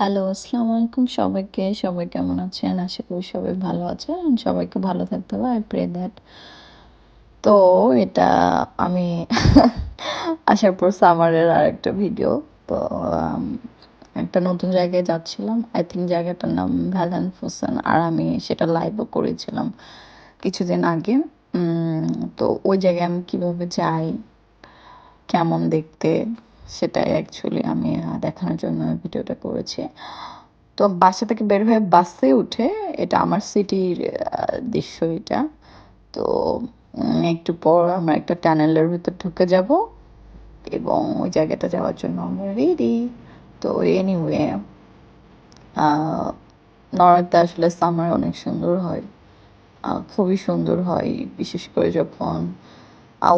Hello, আসসালামু আলাইকুম সবাইকে। সবাই কেমন আছেন? আশা করি সবাই ভালো আছেন। সবাইকে ভালো থাকতে হবে। I pray that তো এটা আমি আসার পর সামারের আরেকটা ভিডিও। তো আম একটা নতুন জায়গায় যাচ্ছিলাম। I think জায়গাটার নাম ভ্যালেন্ট হোসেন। আর আমি সেটা লাইভও করেছিলাম কিছুদিন আগে। উম তো ওই জায়গায় আমি কিভাবে যাই, কেমন দেখতে সেটাই অ্যাকচুয়ালি আমি দেখানোর জন্য ভিডিওটা করেছি। তো বাসা থেকে বের হয়ে বাসে উঠে এটা আমার সিটির দৃশ্য এটা। তো একটু পর আমরা একটা টানেলের ভিতর ঢুকে যাব এবং ওই জায়গাটা যাওয়ার জন্য আমরা রেডি। তো এনিওয়ে নরওয়েতে আসলে সামার অনেক সুন্দর হয়, খুবই সুন্দর হয়, বিশেষ করে যখন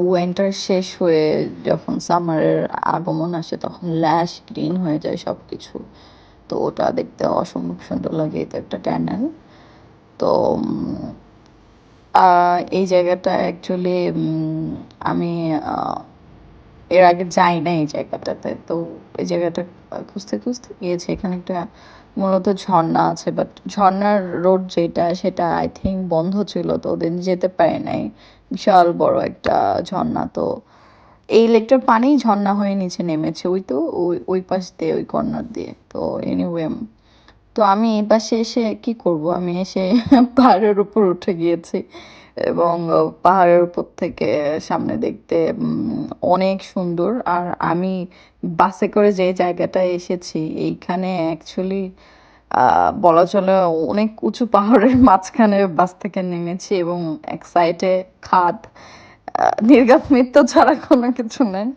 উইন্টার শেষ হয়ে যখন সামারের আগমন আসে তখন ল্যাশ গ্রিন হয়ে যায় সব কিছু। তো ওটা দেখতে অসম্ভব সুন্দর লাগে। এটা একটা টানেল। তো এই জায়গাটা অ্যাকচুয়ালি আমি এর আগে যাই না এই জায়গাটাতে। তো এই জায়গাটা খুঁজতে, খুঁজতে গিয়েছি। এখানে একটা মূলত ঝর্ণা আছে। বাট ঝর্ণার রোড যেটা সেটা I think বন্ধ ছিল। তো ওদিন যেতে পারি নাই। বিশাল বড় একটা ঝর্ণা। তো এই লেকটার পানিই ঝর্ণা হয়ে নিচে নেমেছে। ওই তো ওই পাশ দিয়ে ওই কর্নার দিয়ে। তো এনিওয়ে তো আমি এই পাশে এসে কি করব? আমি এসে পাহাড়ের উপর উঠে গিয়েছি এবং পাহাড়ের উপর থেকে সামনে দেখতে অনেক সুন্দর। আর আমি বাসে করে যে জায়গাটায় এসেছি এইখানে অ্যাকচুয়ালি বলা চলে অনেক উঁচু পাহাড়ের মাঝখানে বাস থেকে নেমেছি এবং এক সাইডে খাদ, নির্ঘাত মৃত্যু ছাড়া কোনো কিছু নেই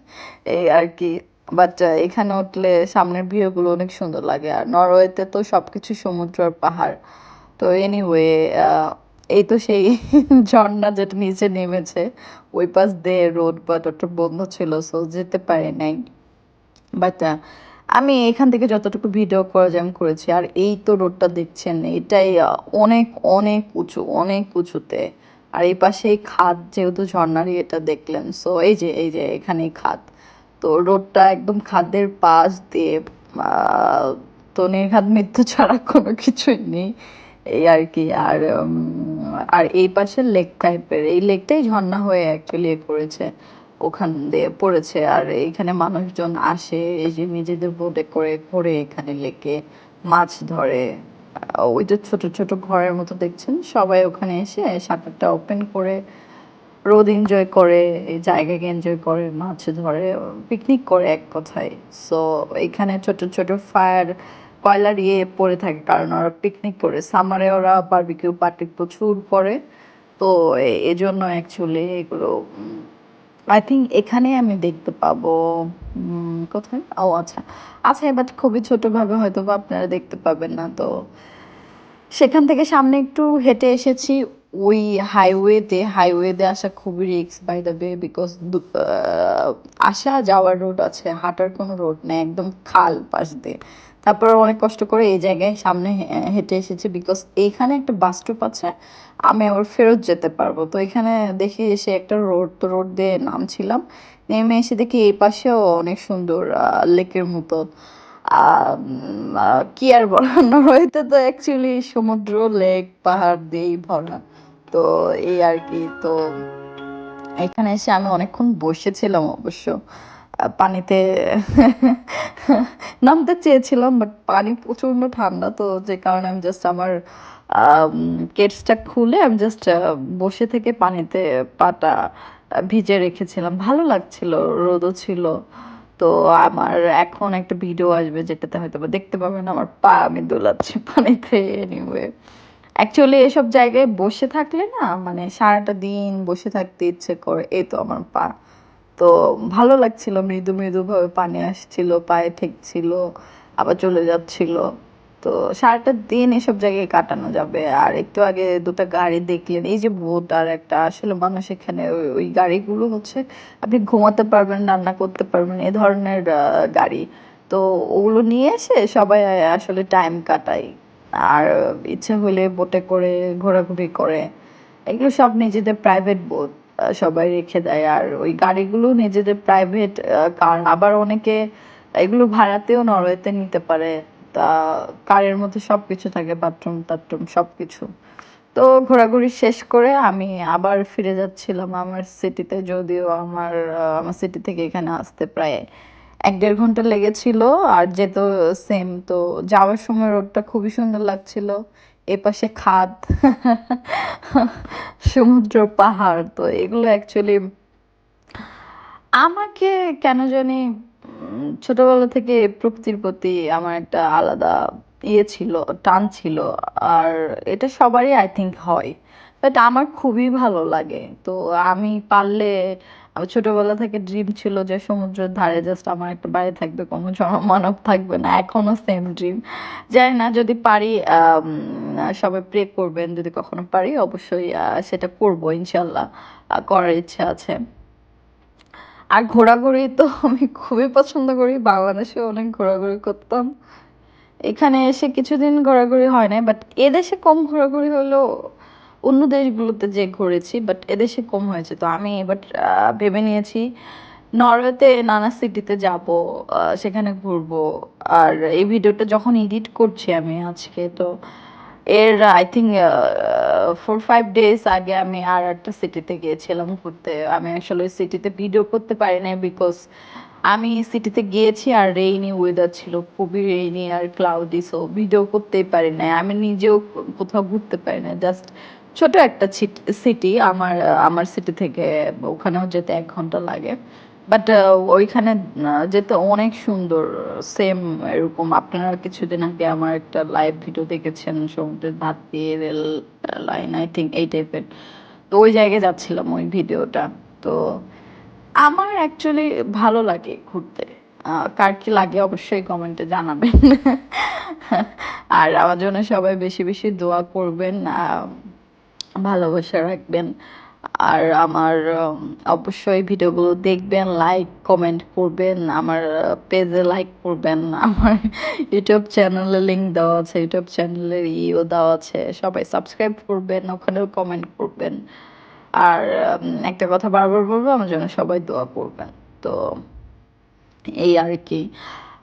এই আর কি। বাট এখানে উঠলে সামনের ভিউগুলো অনেক সুন্দর লাগে। আর নরওয়েতে তো সবকিছু সমুদ্র আর পাহাড়। তো এনিওয়ে এই তো সেই ঝর্ণা যেটা নিচে নেমেছে ওই পাশ দিয়ে রোড, বাট ওটা বন্ধ ছিল, সো যেতে পারি নাই। বাট আমি এখান থেকে যতটুকু ভিডিও করা যায় আমি করেছি। আর এই তো রোডটা দেখছেন এটাই অনেক অনেক উঁচু, অনেক উঁচুতে। আর এই পাশেই খাদ, যেহেতু ঝর্ণারই এটা দেখলেন, সো এই যে এখানেই খাদ। তো রোডটা একদম খাদের পাশ দিয়ে আহ, তো নির্ঘাত মৃত্যু ছাড়া কোনো কিছুই নেই এই আর কি। আর এই পাশে লেক টাইপের, এই লেকটাই ঝর্ণা হয়ে অ্যাকচুয়ালি করেছে, ওখান দিয়ে পড়েছে। আর এইখানে মানুষজন আসে, এই যে নিজেদের বোটে করে ঘোরে এখানে লেকে, মাছ ধরে। ওই যে ছোট ছোট ঘরের মতো দেখছেন, সবাই ওখানে এসে শাটারটা ওপেন করে রোদ এনজয় করে, এই জায়গাকে এনজয় করে, মাছ ধরে, পিকনিক করে এক কথায়। সো এখানে ছোট ছোট ফায়ার, কয়লার পড়ে থাকে কারণ ওরা পিকনিক করে। সামারে ওরা বারবিকিউ পার্টি প্রচুর করে। তো এজন্য অ্যাকচুয়ালি এগুলো আই থিঙ্ক এখানে আমি দেখতে পাবো। কোথায়? ও আচ্ছা, আচ্ছা, বাট খুবই ছোটভাবে হয়তো বা আপনারা দেখতে পাবেন না। তো সেখান থেকে সামনে একটু হেঁটে এসেছি ওই হাইওয়েতে আসা খুবই risk by the way, because আসা যাওয়ার রোড আছে, হাঁটার কোনো রোড নেই, একদম খাল পাশ দিয়ে। তারপর অনেক কষ্ট করে এই জায়গায় সামনে হেঁটে এসেছি, বিকজ এইখানে একটা বাস স্টপ আছে, আমি আবার ফেরত যেতে পারবো। তো এখানে দেখি এসে একটা রোড, তো রোড দিয়ে নামছিলাম, নেমে এসে দেখি এই পাশেও অনেক সুন্দর লেকের মতো। কি আর বলার, নরওয়েতে তো অ্যাকচুয়ালি সমুদ্র, লেক, পাহাড় দিয়েই ভরা। তো এই আর কি। তো এখানে এসে আমি অনেকক্ষণ বসেছিলাম অবশ্য পানিতে নামতে চেয়েছিলাম, বাট পানি প্রচন্ড ঠান্ডা, তো যে কারণে আমি জাস্ট আমার কেটসটা খুলে আমি জাস্ট বসে থেকে পানিতে পাটা ভিজে রেখেছিলাম। ভালো লাগছিল, রোদও ছিল। তো আমার এখন একটা ভিডিও আসবে যেটাতে হয়তো বা দেখতে পাবেন আমার পা আমি দোলাচ্ছি পানিতে। এনিওয়ে অ্যাকচুয়ালি এসব জায়গায় বসে থাকলে না মানে সারাটা দিন বসে থাকতে ইচ্ছে করে। এই তো আমার পা, তো ভালো লাগছিল, মৃদু মৃদু ভাবে পানি আসছিল, পায়ে ঠেকছিল, আবার চলে যাচ্ছিল। তো সারাটা দিন এসব জায়গায় কাটানো যাবে। আর একটু আগে দুটো গাড়ি দেখলেন, এই যে বোট আর একটা, আসলে মানুষ এখানে ওই গাড়িগুলো হচ্ছে আপনি ঘুমাতে পারবেন, রান্না করতে পারবেন, এ ধরনের গাড়ি। তো ওগুলো নিয়ে এসে সবাই আসলে টাইম কাটায়। আর ইচ্ছে হলে বোটে করে ঘোরাঘুরি করে। এগুলো সব নিজেদের প্রাইভেট বোট, সবাই রেখে দেয়। আর ওই গাড়িগুলো নিজেদের প্রাইভেট কার। আবার অনেকে এগুলো ভাড়াতেও নরওয়েতে নিতে পারে। তা কারের মধ্যে সবকিছু থাকে, বাথরুম-টাথরুম সবকিছু। তো ঘোরাঘুরি শেষ করে আমি আবার ফিরে যাচ্ছিলাম আমার সিটিতে, যদিও আমার সিটি থেকে এখানে আসতে প্রায় ১-১.৫ ঘন্টা লেগেছিল, আর যেত সেম। তো যাওয়ার সময় রোডটা খুবই সুন্দর লাগছিল, এপাশে খাদ সমুদ্র, পাহাড়। তো এগুলো অ্যাকচুয়ালি আমাকে কেন জানি ছোটবেলা থেকে প্রকৃতির প্রতি আমার একটা আলাদা ছিল, টান ছিল। আর এটা সবারই আই থিংক হয়, বাট আমার খুবই ভালো লাগে। তো আমি পারলে, আমার ছোটবেলা থেকে ড্রিম ছিল যে সমুদ্রের ধারে জাস্ট আমার একটা বাড়ি থাকবে, কোনো জনমানব থাকবে না, এখনো সেম ড্রিম। জানি না, যদি পারি সবাই প্রে করবেন, যদি কখনো পারি অবশ্যই সেটা করবো ইনশাল্লাহ, করার ইচ্ছা আছে। আর ঘোরাঘুরি তো আমি খুবই পছন্দ করি, বাংলাদেশে অনেক ঘোরাঘুরি করতাম। এখানে এসে কিছুদিন ঘোরাঘুরি হয় নাই, বাট এদেশে কম ঘোরাঘুরি হলেও অন্য দেশগুলোতে যে ঘুরেছি, বাট এদেশে কম হয়েছে। তো আমি এবার ভেবে নিয়েছি নরওয়েতে নানা সিটিতে যাব, সেখানে ঘুরবো। আর এই ভিডিওটা যখন এডিট করছি আমি আজকে, তো এর আই থিঙ্ক 4-5 ডেজ আগে আমি আর একটা সিটিতে গিয়েছিলাম ঘুরতে। আমি আসলে ওই সিটিতে ভিডিও করতে পারি না, বিকজ আমি সিটিতে গিয়েছি আর রেইনি ওয়েদার ছিল, খুবই রেইনি আর ক্লাউডি, সো ভিডিও করতেই পারি না। আমি নিজেও কোথাও ঘুরতে পারি না, জাস্ট ছোট একটা সিটি আমার, আমার সিটি থেকে ওখানেও যেতে 1 ঘন্টা লাগে। বাট ওইখানে যেতে অনেক সুন্দর। সেম এরকম আপনারা কিছুদিন আগে আমার একটা লাইভ ভিডিও দেখেছেন, সমুদ্রের ধার দিয়ে রেল লাইন, আই থিঙ্ক এই টাইপের। তো ওই জায়গায় যাচ্ছিলাম ওই ভিডিওটা। তো আমার অ্যাকচুয়ালি ভালো লাগে ঘুরতে। কার কি লাগে অবশ্যই কমেন্টে জানাবেন। আর আমার জন্য সবাই বেশি বেশি দোয়া করবেন, ভালোবাসা রাখবেন। আর আমার অবশ্যই ভিডিওগুলো দেখবেন, লাইক কমেন্ট করবেন, আমার পেজে লাইক করবেন, আমার ইউটিউব চ্যানেলে লিংক দেওয়া আছে, ইউটিউব চ্যানেলের দেওয়া আছে, সবাই সাবস্ক্রাইব করবেন, ওখানেও কমেন্ট করবেন। আর একটা কথা বারবার বলবো, আমার জন্য সবাই দোয়া করবেন। তো এই আর কি,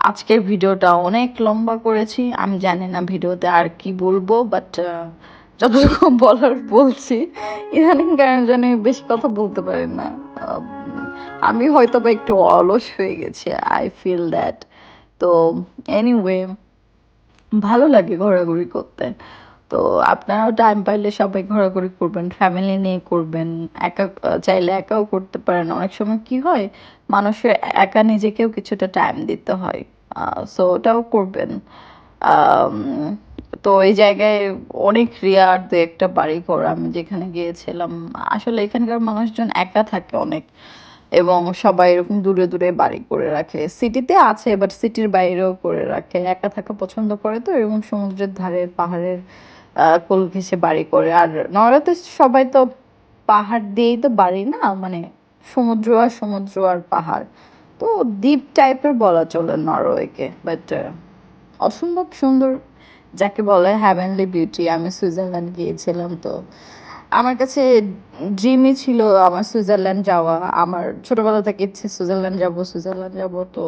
আজকের ভিডিওটা অনেক লম্বা করেছি, আমি জানি না ভিডিওতে আর কি বলবো, বাট যতটুকু বলার বলছি। ইদানিং কেন জানি বেশি কথা বলতে পারি না। আম, আমি হয়তো বা একটু অলস হয়ে গেছি, আই ফিল দ্যাট। তো এনিওয়ে, ভালো লাগে ঘোরাঘুরি করতে। তো আপনারাও টাইম পাইলে সবাই ঘোরাঘুরি করবেন, ফ্যামিলি নিয়ে করবেন। একা চাইলে একাও করতে পারেন। অনেক সময় কি হয়, মানুষের একা নিজেকেও কিছুটা টাইম দিতে হয়, সো ওটাও করবেন। আম, তো এই জায়গায় অনেক রেয়ার দু একটা বাড়িঘর আমি যেখানে গিয়েছিলাম, আসলে এখানকার মানুষজন একা থাকে অনেক, এবং সবাই এরকম দূরে দূরে বাড়ি করে রাখে। সিটিতে আছে, বাট সিটির বাইরেও করে রাখে, একা থাকা পছন্দ করে। তো এরকম সমুদ্রের ধারে, পাহাড়ের কোল ঘেঁষে বাড়ি করে। আর নরওয়েতে সবাই তো পাহাড় দিয়েই তো বাড়ি না, মানে সমুদ্র আর পাহাড়, তো দ্বীপ টাইপের বলা চলে নরওয়েকে। বাট অসম্ভব সুন্দর, যাকে বলে হ্যাভেনলি বিউটি। আমি সুইজারল্যান্ড গিয়েছিলাম, তো আমার কাছে ড্রিমই ছিল আমার সুইজারল্যান্ড যাওয়া। আমার ছোটবেলা থেকে ইচ্ছে সুইজারল্যান্ড যাব। তো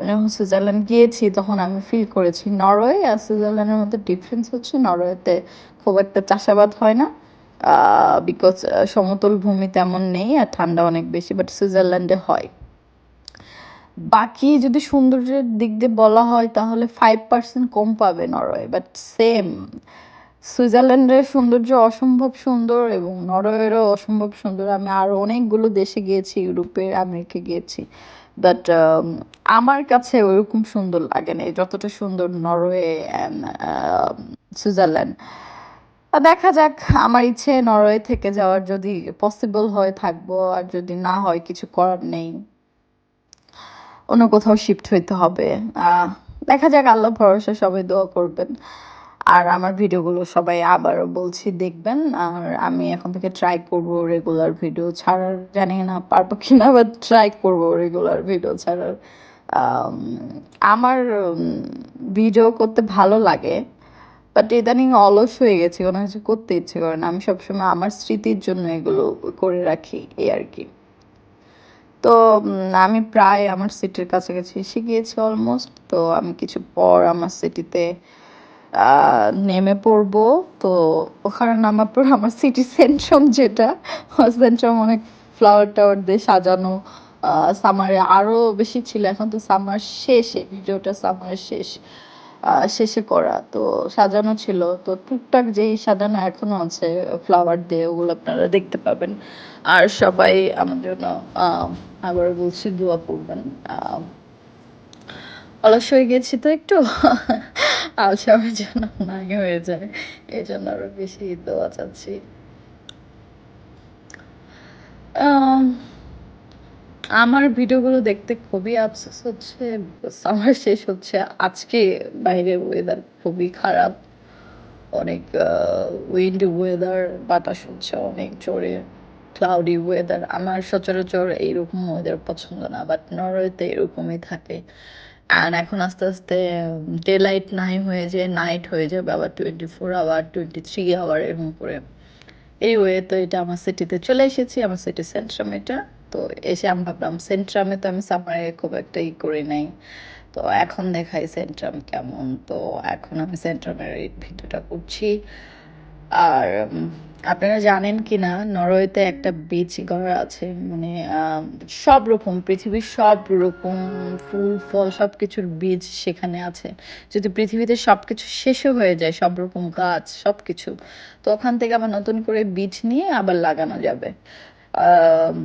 যখন সুইজারল্যান্ড গিয়েছি তখন আমি ফিল করেছি নরওয়ে আর সুইজারল্যান্ডের মধ্যে ডিফারেন্স হচ্ছে নরওয়েতে খুব একটা চাষাবাদ হয় না, বিকজ সমতল ভূমি তেমন নেই আর ঠান্ডা অনেক বেশি, বাট সুইজারল্যান্ডে হয়। বাকি যদি সৌন্দর্যের দিক দিয়ে বলা হয় তাহলে 5% কম পাবে নরওয়ে, বাট সেম সুইজারল্যান্ডের সৌন্দর্য অসম্ভব সুন্দর, এবং নরওয়েরও অসম্ভব সুন্দর। আমি আরো অনেকগুলো দেশে গিয়েছি, ইউরোপে, আমেরিকা গিয়েছি, বাট আমার কাছে ওইরকম সুন্দর লাগে না যতটা সুন্দর নরওয়ে অ্যান্ড সুইজারল্যান্ড। দেখা যাক, আমার ইচ্ছে নরওয়ে থেকে যাওয়ার, যদি পসিবল হয় থাকবো, আর যদি না হয় কিছু করার নেই, অন্য কোথাও শিফট হইতে হবে। আহ দেখা যাক, আল্লাহ ভরসা, সবাই দোয়া করবেন। আর আমার ভিডিওগুলো সবাই আবারও বলছি দেখবেন। আর আমি এখন থেকে ট্রাই করব রেগুলার ভিডিও ছাড়ার, জানি না পারবো কিনা, বাট ট্রাই করব রেগুলার ভিডিও ছাড়ার। আম, আমার ভিডিও করতে ভালো লাগে, বাট ইদানিং অলস হয়ে গেছে, কোনো কিছু করতে ইচ্ছে করে না। আমি সবসময় আমার স্মৃতির জন্য এগুলো করে রাখি, এই আর কি। তো আমি প্রায় আমার সিটির কাছাকাছি এসে গিয়েছি অলমোস্ট। তো আমি কিছু পর আমার সিটিতে নেমে পড়বো। তো ওখানে নামার পর আমার সিটি সেন্ট্রাম যেটা, সেন্ট্রাম অনেক ফ্লাওয়ার-টাওয়ার দিয়ে সাজানো। সামারে আরো বেশি ছিল। এখন তো সামার শেষে, ভিডিওটা সামারের শেষে করা। তো সাজানো ছিল। তো টুকটাক যেই সাজানো এখনো আছে ফ্লাওয়ার দিয়ে, ওগুলো আপনারা দেখতে পাবেন। আর সবাই আমার জন্য আ আবারও বলছি দোয়া করবেন। অলস হয়ে গেছি তো একটু। আলসেমির জন্য নাই হয়ে যায়। এজন্য আরো বেশি দোয়া চাচ্ছি। আম আমার ভিডিওগুলো দেখতে খুবই আফসোস হচ্ছে, সামার শেষ হচ্ছে। আজকে বাইরের ওয়েদার খুবই খারাপ। অনেক উইন্ডি ওয়েদার, বাতাস হচ্ছে অনেক জোরে। Cloudy weather. আমার সচরাচর এইরকম ওয়েদার পছন্দ না। বাট নরওয়েতে এরকমই থাকে। অ্যান্ড এখন আস্তে, আস্তে ডে লাইট নাই হয়ে যেয়ে নাইট হয়ে যাবে আবার 24 আওয়ার, 23 আওয়ার এরকম করে। এনিওয়ে তো এটা আমার সিটিতে চলে এসেছি। আমার সিটি সেন্ট্রাম এটা। তো এসে আমি ভাবলাম সেন্ট্রামে তো আমি সামারে খুব একটা করি নাই। তো এখন দেখাই সেন্ট্রাম কেমন। তো এখন আমি সেন্ট্রামের এই ভিডিওটা করছি। আর আপনারা জানেন কিনা নরওয়েতে একটা বিচ ঘর আছে। মানে সব রকম পৃথিবীর সব রকম ফুল ফল সবকিছুর বীজ সেখানে আছে। যদি পৃথিবীতে সবকিছু শেষও হয়ে যায়, সব রকম গাছ সবকিছু, তো ওখান থেকে আবার নতুন করে বীজ নিয়ে আবার লাগানো যাবে। আম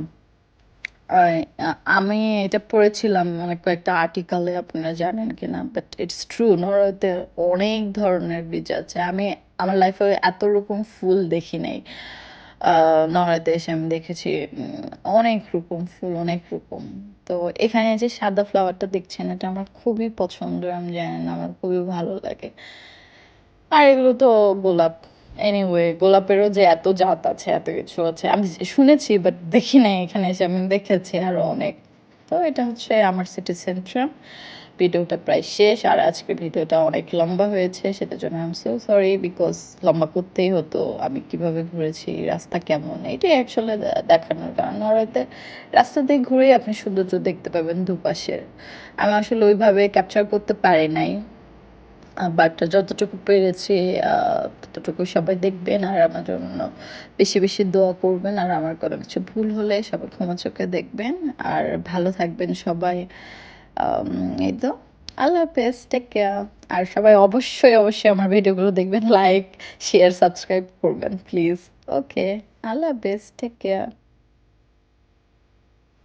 আমি এটা পড়েছিলাম অনেক কয়েকটা আর্টিকেলে, আপনারা জানেন কিনা, বাট ইটস ট্রু। নরওয়েতে অনেক ধরনের বীজ আছে। আমি আমার লাইফে এত রকম ফুল দেখি নাই। নরওয়েতে এসে আমি দেখেছি অনেক রকম ফুল, অনেক রকম। তো এখানে যে সাদা ফ্লাওয়ারটা দেখছেন, এটা আমার খুবই পছন্দ। আমি জানি না, আমার খুবই ভালো লাগে। আর এগুলো তো গোলাপ। এনিওয়ে গোলাপেরও যে এত জাত আছে, এত কিছু আছে আমি শুনেছি, বাট দেখি নাই। এখানে এসে আমি দেখেছি আরো অনেক। তো এটা হচ্ছে আমার সিটি সেন্ট্রাম। ভিডিওটা প্রায় শেষ। আর আজকের ভিডিওটা অনেক লম্বা হয়েছে, সেটার জন্য I am so sorry, because লম্বা করতেই হতো। আমি কিভাবে ঘুরেছি, রাস্তা কেমন, এটাই অ্যাকচুয়ালি দেখানোর। কারণ নরওয়েতে রাস্তা দিয়ে ঘুরেই আপনি সৌন্দর্য দেখতে পাবেন দুপাশের। আমি আসলে ওইভাবে ক্যাপচার করতে পারি নাই। বাট যতটুকু পেরেছি ততটুকু সবাই দেখবেন। আর আমার জন্য বেশি, বেশি দোয়া করবেন। আর আমার কোনো কিছু ভুল হলে সবাই ক্ষমা চোখে দেখবেন। আর ভালো থাকবেন সবাই। আম এই তো। আল্লাহ হাফেজ। Take care. আর সবাই অবশ্যই, অবশ্যই আমার ভিডিওগুলো দেখবেন। লাইক, শেয়ার, সাবস্ক্রাইব করবেন প্লিজ। ওকে। আল্লাহ হাফেজ। Take care.